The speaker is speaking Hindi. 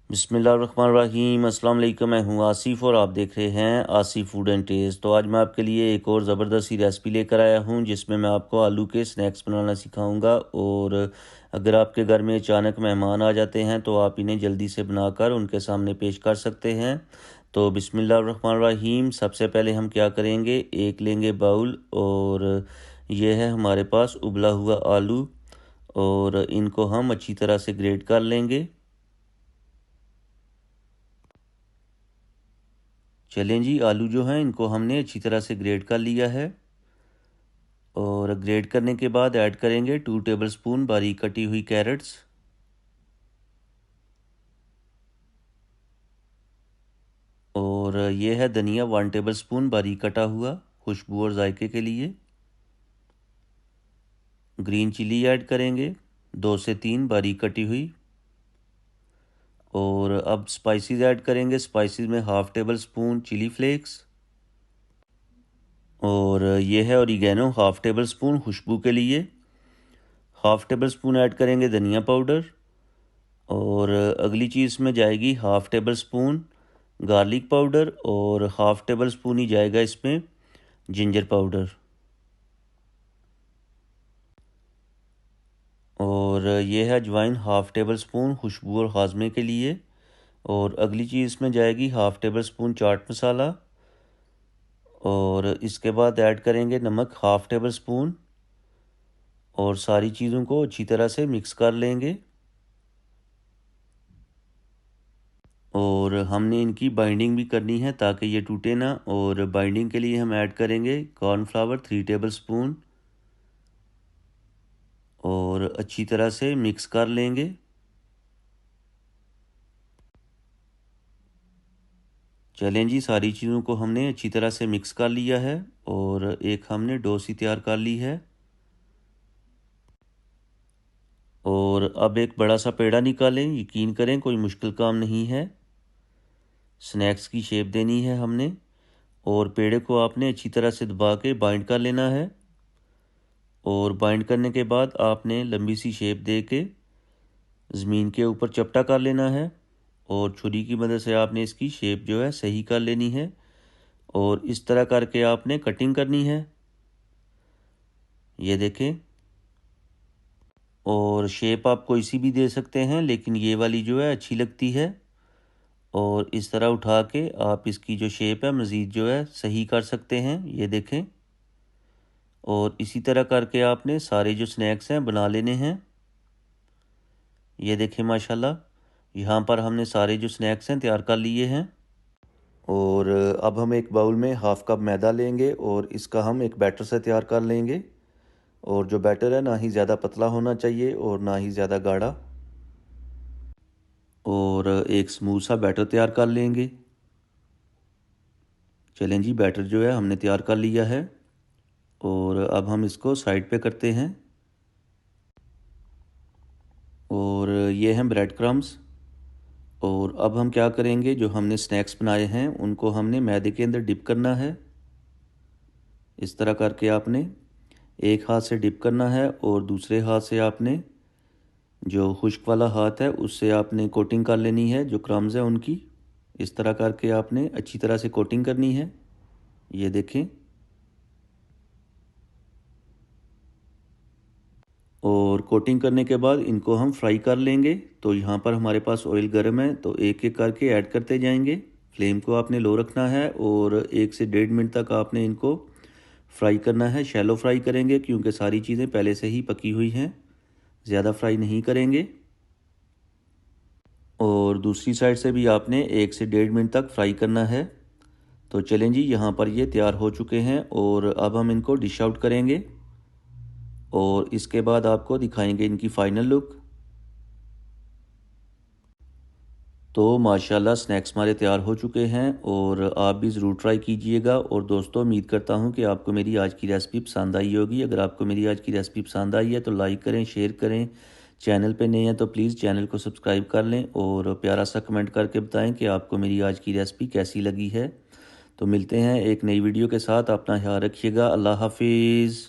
बिस्मिल्लाहिर्रहमानिर्रहीम। अस्सलाम वालेकुम। मैं हूँ आसिफ़ और आप देख रहे हैं आसिफ़ फूड एंड टेस्ट। तो आज मैं आपके लिए एक और ज़बरदस्त सी रेसिपी लेकर आया हूँ जिसमें मैं आपको आलू के स्नैक्स बनाना सिखाऊंगा। और अगर आपके घर में अचानक मेहमान आ जाते हैं तो आप इन्हें जल्दी से बनाकर उनके सामने पेश कर सकते हैं। तो बिस्मिल्लाहिर्रहमानिर्रहीम। सबसे पहले हम क्या करेंगे, एक लेंगे बाउल और ये है हमारे पास उबला हुआ आलू और इनको हम अच्छी तरह से ग्रेट कर लेंगे। चलें जी, आलू जो हैं इनको हमने अच्छी तरह से ग्रेट कर लिया है। और ग्रेट करने के बाद ऐड करेंगे 2 टेबलस्पून बारीक कटी हुई कैरेट्स। और ये है धनिया 1 टेबलस्पून बारीक कटा हुआ, खुशबू और जायके के लिए। ग्रीन चिली ऐड करेंगे 2 से 3 बारीक कटी हुई। और अब स्पाइसेस ऐड करेंगे। स्पाइसेस में 1/2 टेबलस्पून चिली फ्लेक्स। और ये है ओरिगेनो 1/2 टेबलस्पून खुशबू के लिए। 1/2 टेबलस्पून ऐड करेंगे धनिया पाउडर। और अगली चीज़ में जाएगी 1/2 टेबलस्पून गार्लिक पाउडर और 1/2 टेबलस्पून ही जाएगा इसमें जिंजर पाउडर। और ये है अजवाइन 1/2 टेबलस्पून खुशबू और हाजमे के लिए। और अगली चीज़ में जाएगी 1/2 टेबलस्पून चाट मसाला। और इसके बाद ऐड करेंगे नमक 1/2 टेबलस्पून। और सारी चीज़ों को अच्छी तरह से मिक्स कर लेंगे। और हमने इनकी बाइंडिंग भी करनी है ताकि ये टूटे ना। और बाइंडिंग के लिए हम ऐड करेंगे कॉर्नफ्लावर 3 टेबलस्पून और अच्छी तरह से मिक्स कर लेंगे। चलें जी, सारी चीज़ों को हमने अच्छी तरह से मिक्स कर लिया है और एक हमने डो सी तैयार कर ली है। और अब एक बड़ा सा पेड़ा निकालें। यकीन करें कोई मुश्किल काम नहीं है। स्नैक्स की शेप देनी है हमने। और पेड़े को आपने अच्छी तरह से दबा के बाइंड कर लेना है। और बाइंड करने के बाद आपने लंबी सी शेप दे के ज़मीन के ऊपर चपटा कर लेना है। और छुरी की मदद से आपने इसकी शेप जो है सही कर लेनी है। और इस तरह करके आपने कटिंग करनी है, ये देखें। और शेप आप कोई सी भी दे सकते हैं लेकिन ये वाली जो है अच्छी लगती है। और इस तरह उठा के आप इसकी जो शेप है मज़ीद जो है सही कर सकते हैं, ये देखें। और इसी तरह करके आपने सारे जो स्नैक्स हैं बना लेने हैं, ये देखें माशाल्लाह। यहाँ पर हमने सारे जो स्नैक्स हैं तैयार कर लिए हैं। और अब हम एक बाउल में 1/2 कप मैदा लेंगे और इसका हम एक बैटर से तैयार कर लेंगे। और जो बैटर है ना ही ज़्यादा पतला होना चाहिए और ना ही ज़्यादा गाढ़ा। और एक स्मूथ सा बैटर तैयार कर लेंगे। चलें जी, बैटर जो है हमने तैयार कर लिया है। और अब हम इसको साइड पे करते हैं। और ये हैं ब्रेड क्रम्स। और अब हम क्या करेंगे, जो हमने स्नैक्स बनाए हैं उनको हमने मैदे के अंदर डिप करना है। इस तरह करके आपने एक हाथ से डिप करना है और दूसरे हाथ से आपने जो खुश्क वाला हाथ है उससे आपने कोटिंग कर लेनी है जो क्रम्स हैं उनकी। इस तरह करके आपने अच्छी तरह से कोटिंग करनी है, ये देखें। और कोटिंग करने के बाद इनको हम फ्राई कर लेंगे। तो यहाँ पर हमारे पास ऑयल गर्म है तो एक एक करके ऐड करते जाएंगे। फ्लेम को आपने लो रखना है और 1 से 1.5 मिनट तक आपने इनको फ्राई करना है। शैलो फ्राई करेंगे क्योंकि सारी चीज़ें पहले से ही पकी हुई हैं, ज़्यादा फ्राई नहीं करेंगे। और दूसरी साइड से भी आपने 1 से 1.5 मिनट तक फ्राई करना है। तो चलें जी, यहाँ पर ये तैयार हो चुके हैं और अब हम इनको डिश आउट करेंगे और इसके बाद आपको दिखाएंगे इनकी फ़ाइनल लुक। तो माशाल्लाह स्नैक्स हमारे तैयार हो चुके हैं और आप भी ज़रूर ट्राई कीजिएगा। और दोस्तों, उम्मीद करता हूं कि आपको मेरी आज की रेसिपी पसंद आई होगी। अगर आपको मेरी आज की रेसिपी पसंद आई है तो लाइक करें, शेयर करें। चैनल पे नए हैं तो प्लीज़ चैनल को सब्सक्राइब कर लें और प्यारा सा कमेंट करके बताएं कि आपको मेरी आज की रेसिपी कैसी लगी है। तो मिलते हैं एक नई वीडियो के साथ। अपना ख्याल रखिएगा। अल्लाह हाफिज़।